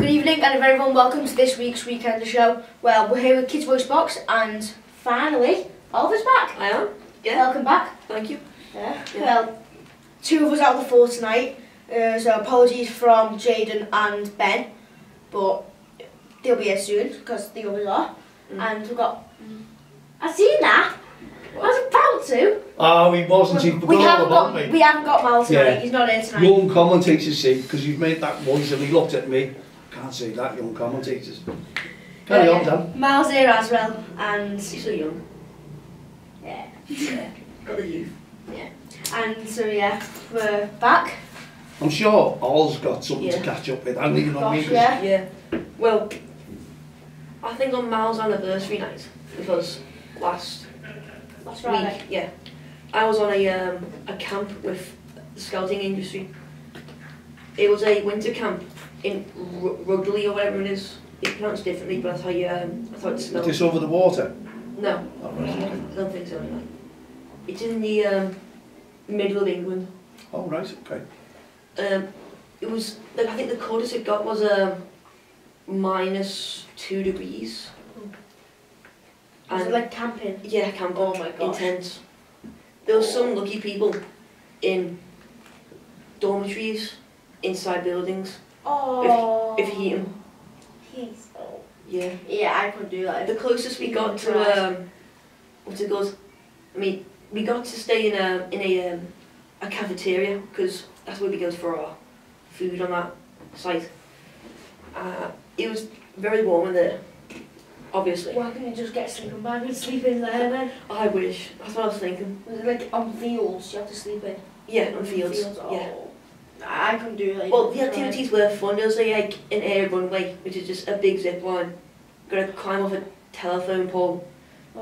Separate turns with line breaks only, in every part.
Good evening and a very warm welcome to this week's Weekender show. Well, we're here with Kids Voice Box and finally, Oliver's back.
I am, yeah.
Welcome back.
Thank you.
Yeah. Well, two of us out of the four tonight, so apologies from Jaden and Ben, but they'll be here soon because the others are. And we've got... I've seen that. I was about to.
Oh, he wasn't. He
We haven't got Mal tonight.
Yeah.
He's not here tonight.
Young commentators see, because you've made that voice and he looked at me. Can't say that, young commentators. Carry on, Dan.
Mal's here as well, and
He's so young.
yeah.
Got the youth.
Yeah. And so yeah, we're back.
I'm sure All's got something to
Yeah.
catch up with, hasn't he? You know what I mean? 'Cause
Yeah.
Well, I think on Mal's anniversary night, because last
That's
week,
right.
yeah, I was on a camp with the scouting industry. It was a winter camp in Rudley or whatever it is. It's pronounced differently, but that's how you, that's how it's
Is
spelled.
this over the water?
No,
Oh, right, okay.
I don't think so. No. It's in the middle of England.
Oh, right, okay.
It was, like, I think the coldest it got was -2 degrees.
Was it like camping?
Yeah, camping.
Oh my gosh.
Intense. There were some lucky people in dormitories, inside buildings,
Oh.
with heating.
He's oh.
Yeah.
Yeah, I couldn't do that.
The closest we got to what's it called? I mean, we got to stay in a cafeteria because that's where we go for our food on that site. It was very warm in there, obviously.
Why couldn't you just get a sleeping bag and sleep in there then?
I wish. That's what I was thinking.
Was it like on fields you have to sleep in?
Yeah, on fields.
Oh.
Yeah.
I couldn't do that.
Well, the activities were fun. There was like an air runway, which is just a big zip line. Got to climb off a telephone pole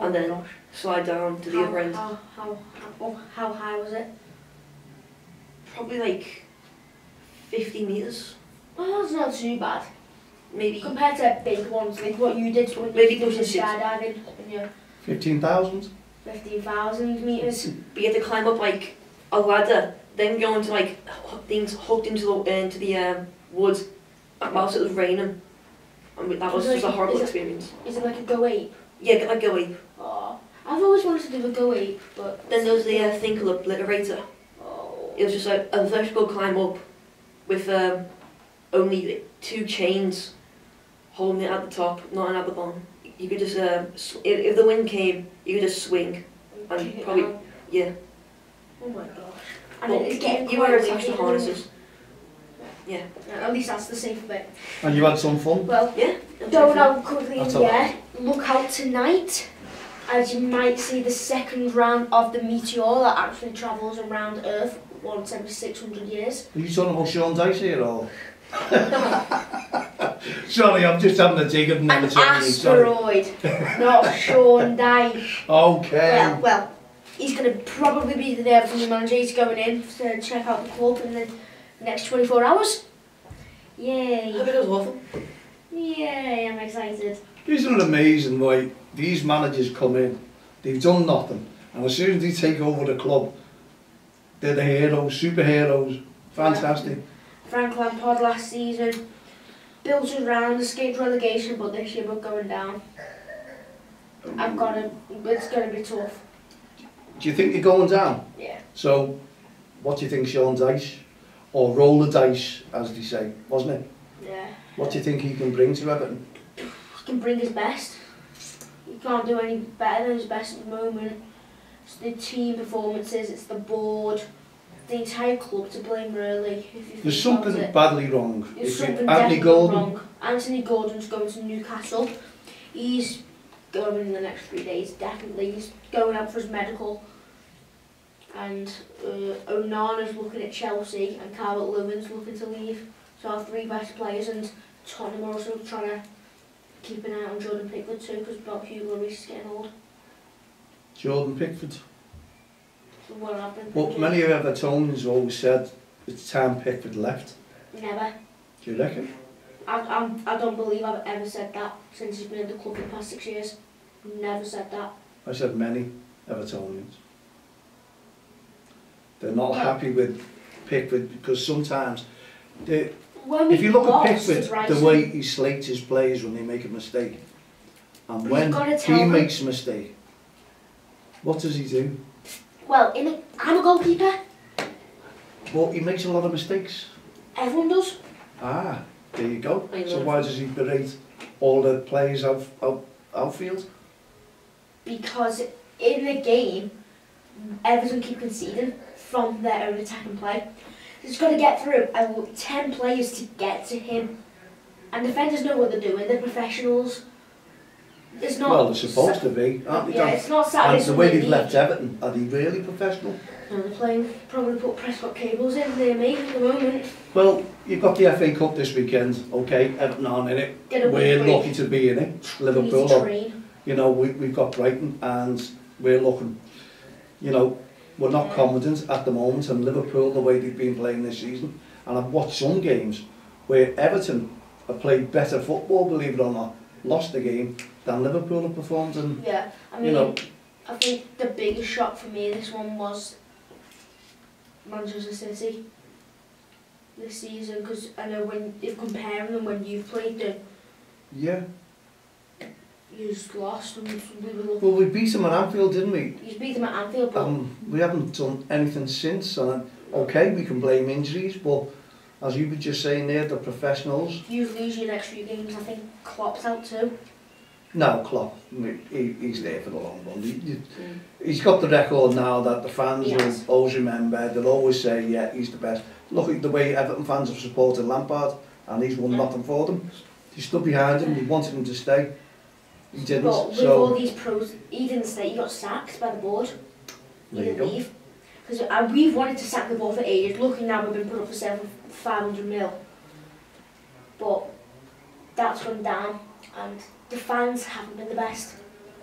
and then slide down to the other end.
How high was it?
Probably like 50 metres,
Well, that's not too bad.
maybe.
Compared to big ones, like what you did when
Maybe
you did
pushing six.
skydiving in your
15,000?
15,000 metres.
We had to climb up like a ladder, then go into like things hooked into the woods. Whilst it was raining, and that was just a horrible experience.
Is it like a go ape?
Yeah, like go ape.
Oh, I've always wanted to do a go ape, but
Then there was the thing called obliterator.
oh.
It was just like a vertical climb up with only like, 2 chains holding it at the top, not at the bottom. You could just if the wind came, you could just swing and
Kick it
probably
down.
yeah.
Oh my gosh. And
Well,
it's getting
you
quite
were attached
windy.
to harnesses. Yeah.
At least that's the safe bit.
And you had some fun?
Well,
Yeah.
don't out quickly
That's
yet. Look out tonight, as you might see the second round of the meteor that actually travels around Earth once every 600 years.
Are you talking about Sean Dice here or? Sorry, I'm just having a dig at
An
never telling you, sorry.
asteroid, not Sean Dyche.
Okay.
Well, he's going to probably be there for the manager. He's going in to check out the club in the next 24 hours.
I
Yay.
hope it was awful.
Yay, I'm excited.
Isn't it amazing why these managers come in, they've done nothing, and as soon as they take over the club, they're the heroes, superheroes, fantastic.
Frank Lampard last season built around, escaped relegation, but this year we're going down. It's going to be tough.
Do you think you're going down?
Yeah.
So, what do you think Sean Dice, or roll the dice, as they say, wasn't it?
Yeah.
What do you think he can bring to Everton?
He can bring his best. He can't do any better than his best at the moment. It's the team performances, it's the board, the entire club to blame really. If you
There's
think
something
about it.
badly wrong.
There's
If
something
Anthony
definitely
Gordon,
wrong. Anthony Gordon's going to Newcastle. He's going in the next 3 days, definitely. He's going out for his medical. And Onana's looking at Chelsea and Calvert-Lewin's looking to leave. So our 3 best players, and Tottenham are also trying to keep an eye on Jordan Pickford too, because Bob Hugo is getting old.
Jordan Pickford.
So what I've been
But
thinking.
many of Evertonians always said it's time Pickford left.
Never.
Do you reckon?
I don't believe I've ever said that since he's been at the club for the past 6 years. Never said that.
I said many Evertonians. They're not happy with Pickford because sometimes they
when we
If you look at
lost to
Pickford, the
Brighton,
way he slates his players when they make a mistake, and
But
when
you've gotta tell
he
them.
makes a mistake, what does he do?
well, I'm a goalkeeper.
Well, he makes a lot of mistakes.
Everyone does.
Ah, there you go.
I
So
know.
why does he berate all the players outfield?
Because in the game, Everton keep conceding from their own attacking play. He's got to get through 10 players to get to him. And defenders know what they're doing, they're professionals. It's not.
Well, they're supposed to be, aren't they?
Yeah,
Dan?
it's not Saturday.
And the way
Sunday
they've left
league.
Everton, are they really professional?
No, they're playing, probably put Prescott cables in near me at the moment.
Well, you've got the FA Cup this weekend, okay, Everton aren't in it.
Get a
We're
week
lucky to be in it.
We need
Liverpool,
to
are,
train.
you know, we've got Brighton and we're looking, you know, we're not confident at the moment, and Liverpool, the way they've been playing this season, and I've watched some games where Everton have played better football, believe it or not, lost the game, than Liverpool have performed, and
Yeah, I mean,
you know,
I think the biggest shock for me this one was Manchester City this season, because I know if comparing them when you've played them,
yeah.
you just lost and we were looking.
Well, we beat them at Anfield, didn't we?
You beat them at Anfield, but
We haven't done anything since, and okay, we can blame injuries, but as you were just saying there, the professionals.
you lose your next few games. I think Klopp's out too.
No, Klopp, he's there for the long run. He's got the record now that the fans
Yes.
will always remember. They'll always say, yeah, he's the best. Look at the way Everton fans have supported Lampard, and he's won nothing for them. They stood behind him, they wanted him to stay. He didn't,
But with all
so
these pros, he didn't stay. He got sacked by the board. He
there you
didn't
go.
leave. Because we've wanted to sack the board for ages. Luckily now we've been put up for sale for 500 mil. But that's gone down, and the fans haven't been the best.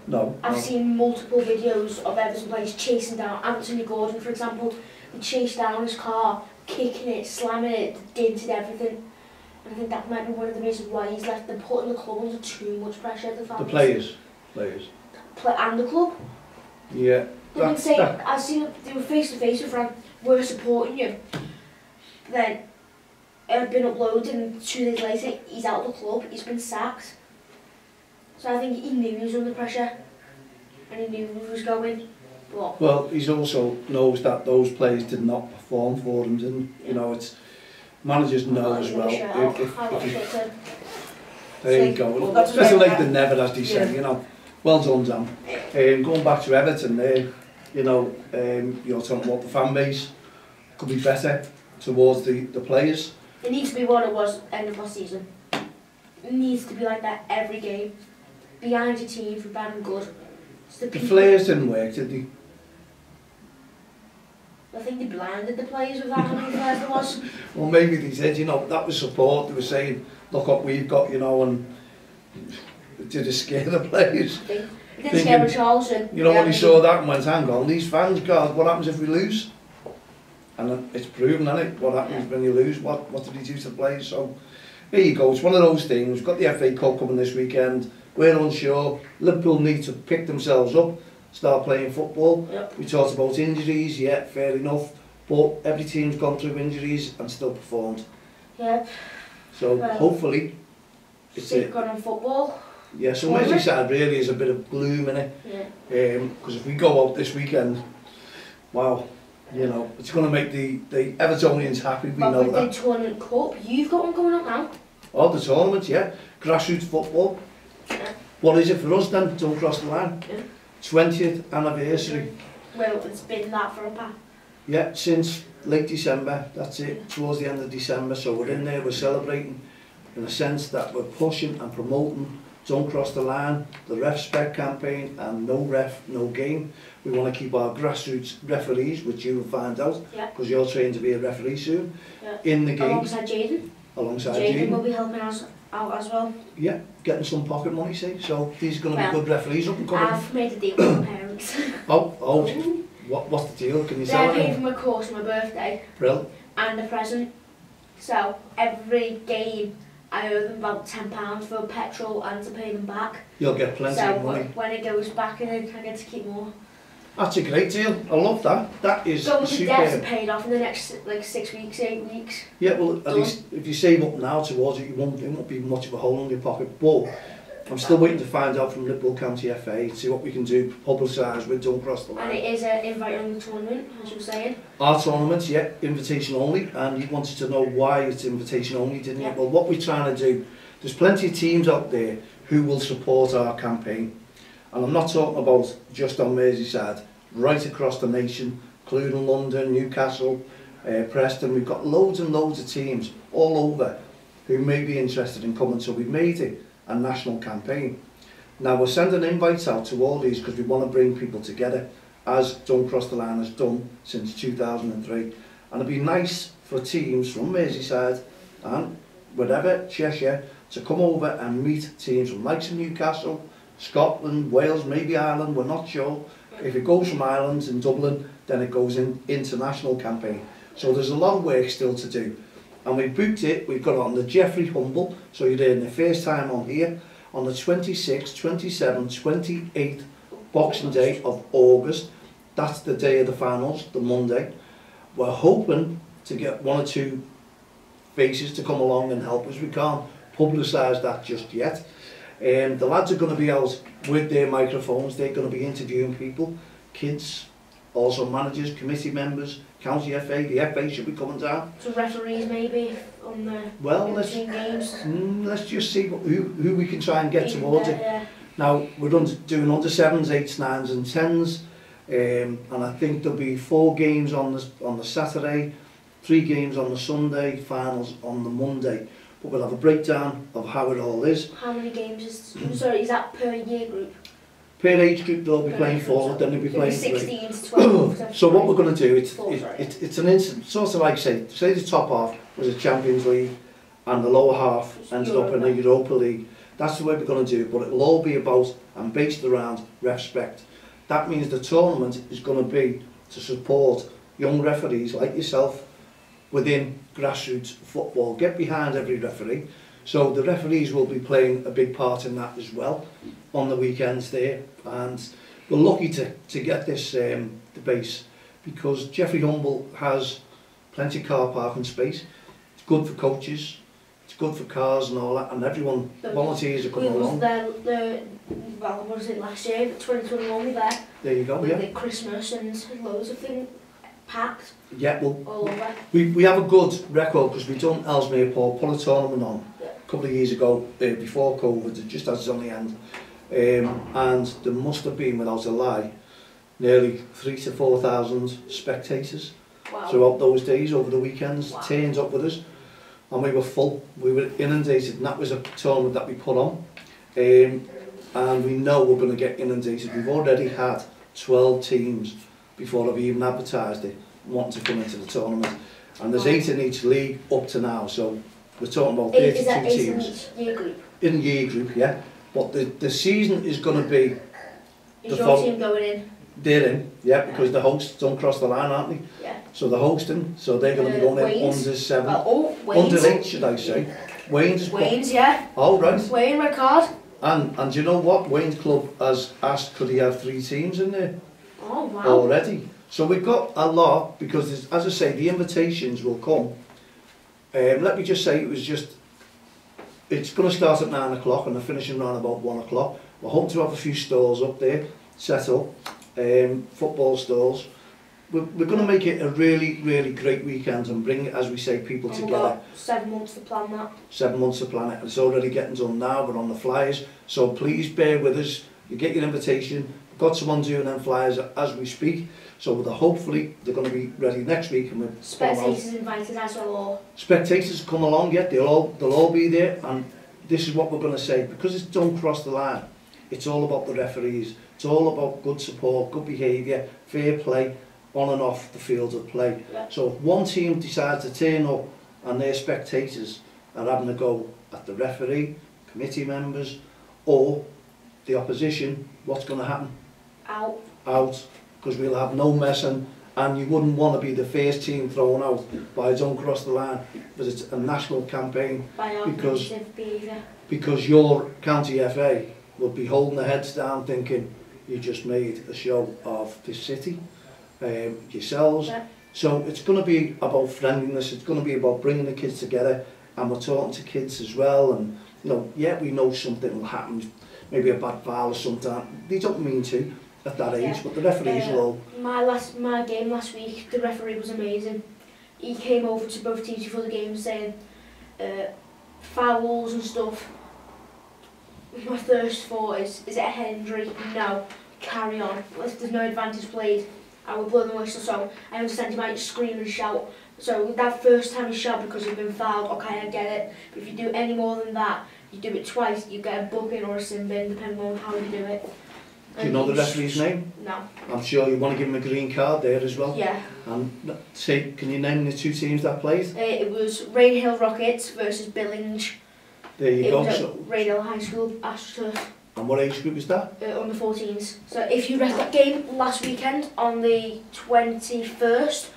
No,
I've
no.
seen multiple videos of Everton players chasing down Anthony Gordon, for example. They chased down his car, kicking it, slamming it, dented everything. And I think that might be one of the reasons why he's left. They're putting the club under too much pressure. The fans.
The players.
And the club.
Yeah.
They've been saying, I've seen they were face to face with Frank, we're supporting you. Then it had been uploaded, and 2 days later he's out of the club, he's been sacked. So I think he knew he was under pressure, and he knew he was going. But
Well, he also knows that those players did not perform for him, didn't you know, it's managers know as well. There you go.
Well, that's
Better
right.
late than never, as they say, you know. Well done, Dan. Going back to Everton there, you know, you're talking about the fan base could be better towards the players.
it needs to be what it was end of last season. It needs to be like that every game. Behind your team for bad and good. It's the
The
people.
players didn't work, did they?
I think they blinded the players with how many players there was.
Well, maybe they said, you know, that was support. They were saying, look what we've got, you know, and did it scare the players?
It didn't scare Richarlison.
You know, when he saw that and went, hang on, these fans, God, what happens if we lose? And it's proven, isn't it? What happens when you lose? What did he do to the players? So, here you go. It's one of those things. We've got the FA Cup coming this weekend. We're unsure. Liverpool need to pick themselves up, start playing football.
Yep.
We talked about injuries, yeah, fair enough. But every team's gone through injuries and still performed.
Yeah.
So,
Well,
hopefully, it's
They've
it.
gone on football.
Yeah, so Merseyside really is a bit of gloom in it.
Yeah.
Because if we go out this weekend, wow, you know, it's going to make the Evertonians happy, we
But
know
with
that.
the tournament cup, you've got one coming up now.
Oh, the tournament, yeah. Grassroots football.
Yeah.
What is it for us then? Don't cross the line.
Yeah.
20th anniversary.
Well, it's been that for a pack.
Yeah, since late December, that's it, towards the end of December. So we're in there, we're celebrating in a sense that we're pushing and promoting Don't Cross the Line, the REFspect campaign, and no ref, no game. We want to keep our grassroots referees, which you will find out,
Yeah.
because you're trained to be a referee soon,
Yeah.
in the game,
Alongside Jaden.
alongside
Jaden will
Jaden.
be helping us out as well.
Yeah, getting some pocket money, see. So these are going to be
Well,
good referees up and coming.
I've made a deal with my parents.
Oh, what's the deal? Can you
They're
sell
paying
it?
for my course on my birthday
Brill.
and a present. So every game I owe them about £10 for petrol and to pay them back.
You'll get plenty
So
of money.
when it goes back in, I get to keep more.
That's a great deal. I love that. That is
Going to debts are
superb.
paid off in the next like 6 weeks, 8 weeks.
Yeah, well, at least if you save up now towards it, it won't be much of a hole in your pocket. But I'm still waiting to find out from Liverpool County FA, see what we can do, publicise with Don't Cross the Line.
And it is an invite-only tournament, as you were saying.
Our tournament, yeah, invitation only, and you wanted to know why it's invitation only, didn't you?
Yeah.
Well, what we're trying to do, there's plenty of teams out there who will support our campaign. And I'm not talking about just on Merseyside, right across the nation, including London, Newcastle, Preston. We've got loads and loads of teams all over who may be interested in coming, so we've made it a national campaign. Now we're sending invites out to all these because we want to bring people together, as Don't Cross the Line has done since 2003. And it'd be nice for teams from Merseyside and whatever, Cheshire, to come over and meet teams from likes of Newcastle, Scotland, Wales, maybe Ireland, we're not sure. If it goes from Ireland and Dublin, then it goes in international campaign. So there's a lot of work still to do. And we booked it, we've got it on the Jeffrey Humble, so you're there in the first time on here, on the 26th, 27th, 28th Boxing Day of August. That's the day of the finals, the Monday. We're hoping to get 1 or 2 faces to come along and help us. We can't publicise that just yet. The lads are going to be out with their microphones, they're going to be interviewing people, kids, also managers, committee members, county FA, the FA should be coming down.
So referees maybe on the
Well,
games.
let's just see who we can try and get towards it.
Yeah.
Now, we're doing under 7s, 8s, 9s and 10s, and I think there'll be 4 games on the Saturday, 3 games on the Sunday, finals on the Monday. But we'll have a breakdown of how it all is.
How many games is that per year group?
Per age group they'll be playing 4, then they'll be playing 3.
16 to 12.
So what we're going to do, it's an instant, sort of like say the top half was a Champions League and the lower half ended up in the Europa League. That's the way we're going to do it, but it'll all be about and based around REFspect. That means the tournament is going to be to support young referees like yourself within grassroots football. Get behind every referee. So the referees will be playing a big part in that as well on the weekends there, and we're lucky to get this base because Jeffrey Humble has plenty of car parking space. It's good for coaches, it's good for cars and all that, and everyone, volunteers are coming along.
Well, what was it last year? 2021 we were there.
There you go, yeah.
With Christmas and loads of things packed.
Yeah, well,
all over.
we have a good record because we done Ellesmere Port, put a tournament on a couple of years ago before COVID, just as it's on the end. And there must have been, without a lie, nearly 3,000 to 4,000 spectators throughout those days, over the weekends, turned up with us, and we were full, we were inundated, and that was a tournament that we put on, and we know we're going to get inundated. We've already had 12 teams before I've even advertised it, wanting to come into the tournament, and there's 8 in each league up to now, so we're talking about 32
is that
teams.
in each year group?
In year group, yeah. But the season is going to be...
Is your team going in?
They're in, yeah, because the hosts don't cross the line, aren't they?
Yeah.
So they're hosting, so they're going to be going in under 7. Under 8, should I say.
Wayne's, yeah.
Oh, right.
Wayne, red card.
And do you know what? Wayne's club has asked could he have 3 teams in there
Oh, wow.
already. So we've got a lot, because there's, as I say, the invitations will come. Let me just say, it's going to start at 9 o'clock and they're finishing around about 1 o'clock. We're hoping to have a few stalls up there, set up, football stalls. We're going to make it a really, really great weekend and bring, as we say, people
and
together.
We've got 7 months to plan that.
7 months to plan it. It's already getting done now. We're on the flyers. So please bear with us. You get your invitation. We've got someone doing them flyers as we speak. So hopefully they're going to be ready next week. And we'll
spectators invited as well, or?
Spectators come along, yeah. They'll all be there. And this is what we're going to say. Because it's Don't Cross the Line, it's all about the referees. It's all about good support, good behaviour, fair play, on and off the field of play.
Yeah.
So if one team decides to turn up and their spectators are having a go at the referee, committee members, or the opposition, what's going to happen?
Out.
Out, because we'll have no messing, and you wouldn't want to be the first team thrown out by Don't Cross the Line, because it's a national campaign,
By
because your county FA would be holding their heads down thinking, you just made a show of this city, yourselves.
Yeah.
So it's going to be about friendliness, it's going to be about bringing the kids together, and we're talking to kids as well, and you know, yeah, we know something will happen, maybe a bad foul or something. They don't mean to at that age,
Yeah.
but the referees will.
My game last week, the referee was amazing. He came over to both teams before the game saying fouls and stuff. My first thought is it a injury? No, carry on. If there's no advantage played, I will blow the whistle. So I understand you might scream and shout. So that first time you shout because you've been fouled, okay, I get it. But if you do any more than that, you do it twice, you get a booking or a sin bin, depending on how you do it.
Do you know the referee's name?
No.
I'm sure you want to give him a green card there as well.
Yeah.
And say, can you name the two teams that played?
It was Rainhill Rockets versus Billinge.
There you
It
go.
was at
So,
Rainhill High School, AstroTurf,
and what age group is that?
under 14s. So if you read that game last weekend on the 21st,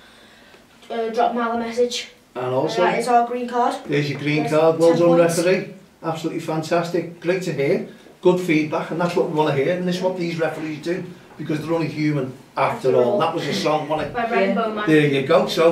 drop Mal a message.
And also,
That is our green card.
there's your green
Yes,
card. Well
10
done,
points.
referee. Absolutely fantastic. Great to hear. Good feedback, and that's what we want to hear. And this is what these referees do, because they're only human after all. That was a song, wasn't it?
By Rainbow Man.
There you go. So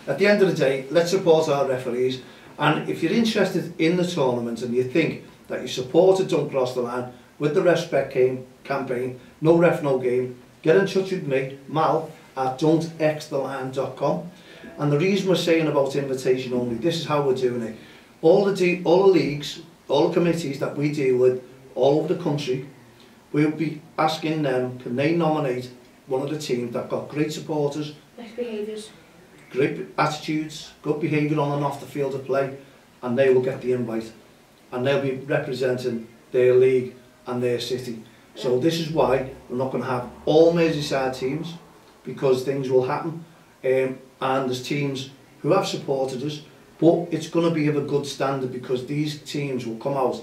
at the end of the day, let's support our referees. And if you're interested in the tournament and you think that your supporter don't cross the line with the REFspect campaign, no ref, no game, get in touch with me, Mal, at don'txtheline.com. And the reason we're saying about invitation only, this is how we're doing it. All the leagues, all the committees that we deal with all over the country, we'll be asking them, can they nominate one of the teams that got great supporters,
Best behaviours.
great attitudes, good behaviour on and off the field of play, and they will get the invite. And they'll be representing their league and their city. So this is why we're not going to have all Merseyside teams, because things will happen. And there's teams who have supported us, but it's going to be of a good standard, because these teams will come out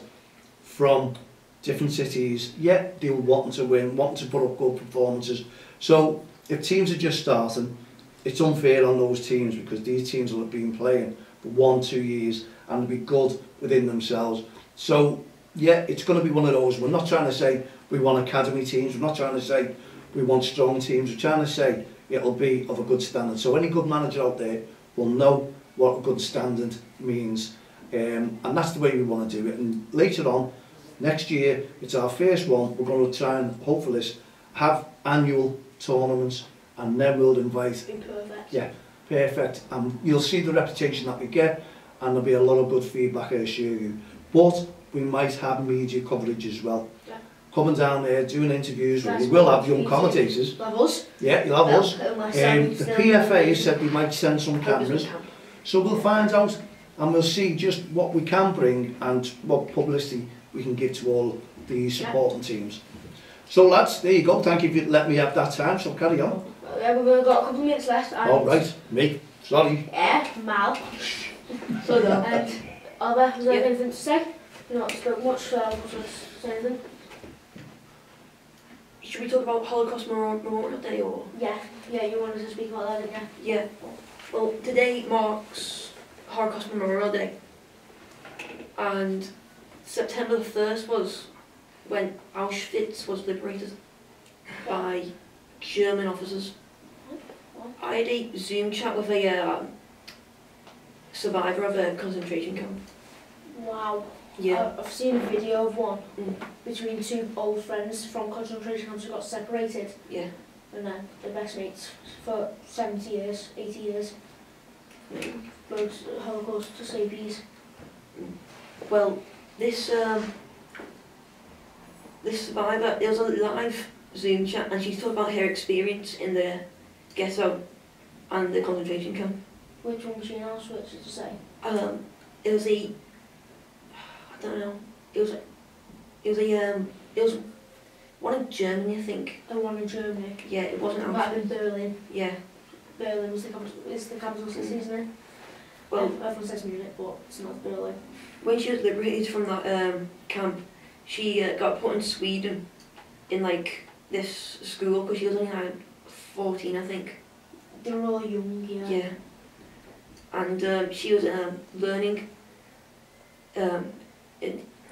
from different cities. Yeah, they will want to win, want to put up good performances. So if teams are just starting, it's unfair on those teams, because these teams will have been playing for 1-2 years and be good within themselves. So yeah, it's going to be one of those. We're not trying to say we want academy teams, we're not trying to say we want strong teams, we're trying to say it'll be of a good standard. So any good manager out there will know what a good standard means, and that's the way we want to do it. And later on, next year, it's our first one, we're going to try and, hopefully, have annual tournaments, and then we'll invite.
Be perfect.
Yeah, perfect. And you'll see the reputation that we get, and there'll be a lot of good feedback, I assure you. But we might have media coverage as well.
Yeah.
Coming down there, doing interviews,
That's
we will
good.
have young commentators.
Have us.
Yeah, you'll have us.
Unless
The PFA said we might send some cameras. So we'll find out, and we'll see just what we can bring and what publicity we can give to all the supporting teams. So lads, there you go. Thank you for letting me have that time, so carry on.
Yeah, we've got a couple of minutes left. And
All right, me, sorry.
Yeah, Mal.
So that.
And Albert, was there
Yeah.
anything to say? You're not spoke much, so I was say anything.
Should we talk about Holocaust Memorial Day or?
Yeah, you wanted to speak about that, didn't you?
Yeah. Well, today marks Holocaust Memorial Day, and September the 1st was when Auschwitz was liberated by German officers. I had a Zoom chat with a survivor of a concentration camp.
Wow.
Yeah.
I've seen a video of one
Mm. between
two old friends from concentration camps who got separated,
Yeah.
and then they're best mates for 70 years, 80 years.
Yeah.
Both Holocaust escapees.
Well, this survivor, it was a live Zoom chat, and she's talking about her experience in the ghetto and the concentration camp.
Which one was she in Auschwitz, did you say?
It was a, I don't know. It was one in Germany, I think.
The one in Germany.
Yeah, it wasn't
It might have been
Auschwitz.
Berlin.
Yeah.
Berlin was the capital city, isn't it?
Well,
Everyone says Munich, but it's not Berlin.
when she was liberated from that camp, she got put in Sweden in like this school because she was only like 14, I think.
They were all young, yeah.
Yeah. And she was learning.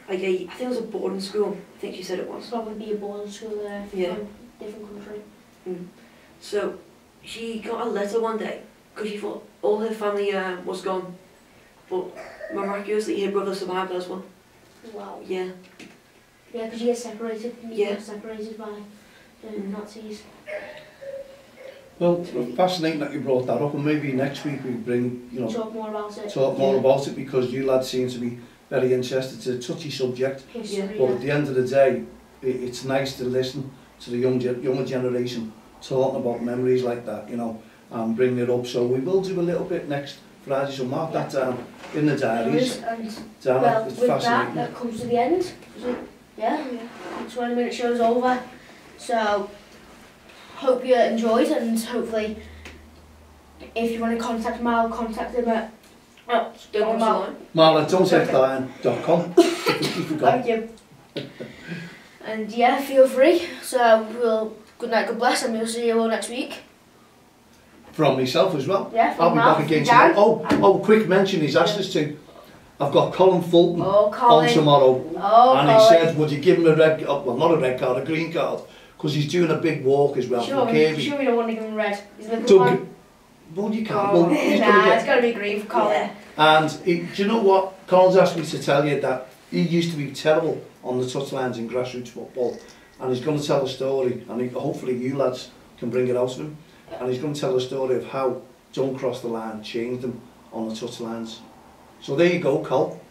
like I think it was a boarding school. I think she said it was.
Probably be a boarding school there
Yeah.
from a different country.
So she got a letter one day because she thought all her family was gone, but miraculously her brother survived as well.
Wow.
Yeah.
Yeah, because you get separated. You
Yeah.
get separated by the Nazis.
Well, fascinating that you brought that up, and maybe next week we bring, you know,
Talk more about it.
talk more about it, because you lads seem to be very interested. It's a touchy subject,
History.
but at the end of the day, it's nice to listen to the younger generation talking about memories like that, you know, and bring it up. So we will do a little bit next Friday, so mark that down in the diaries.
And
Down,
well,
it's
with
fascinating.
that comes to the end. Yeah, 20-minute show's over. So, hope you enjoyed, and hopefully, if you want to contact Mal, contact him at
Marla.don'ttechthine.com. if you forgot.
Thank you. And yeah, feel free. So, good night, God bless, and we'll see you all next week.
From myself as well.
Yeah,
I'll
from
be
Mal,
back again
Dan.
tomorrow. Quick mention, he's asked us to. I've got Colin Fulton
Oh, Colin.
on tomorrow.
Oh,
And he
Colin.
said, would you give him a red, well, not a red card, a green card, because he's doing a big walk as well
Sure,
from Kirby.
sure we don't want to give him red. He's a little
Doug,
one.
well, you can't.
Oh,
Well, he's
nah,
gonna
it's
get,
got to be green for Colin.
Yeah.
and he, do you know what? Colin's asked me to tell you that he used to be terrible on the touchlines in grassroots football, and he's going to tell a story, and hopefully you lads can bring it out of him, and he's going to tell a story of how Don't Cross the Line changed him on the touchlines. So there you go, Col.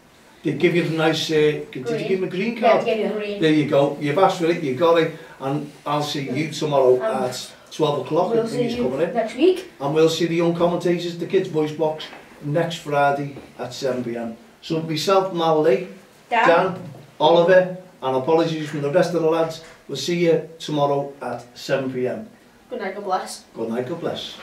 They give you a nice, did you give him a green
Yeah,
card?
to give him green.
There you go. You've asked for it, you got it, and I'll see you tomorrow at 12 o'clock.
We'll
I think
see
he's
you
coming in.
next week.
And we'll see the young commentators, the kids' voice box, next Friday at 7 p.m. So myself, Mal Lee, Dan, Oliver, and apologies from the rest of the lads. We'll see you tomorrow at 7 p.m.
Good night, God bless.
Good night, God bless.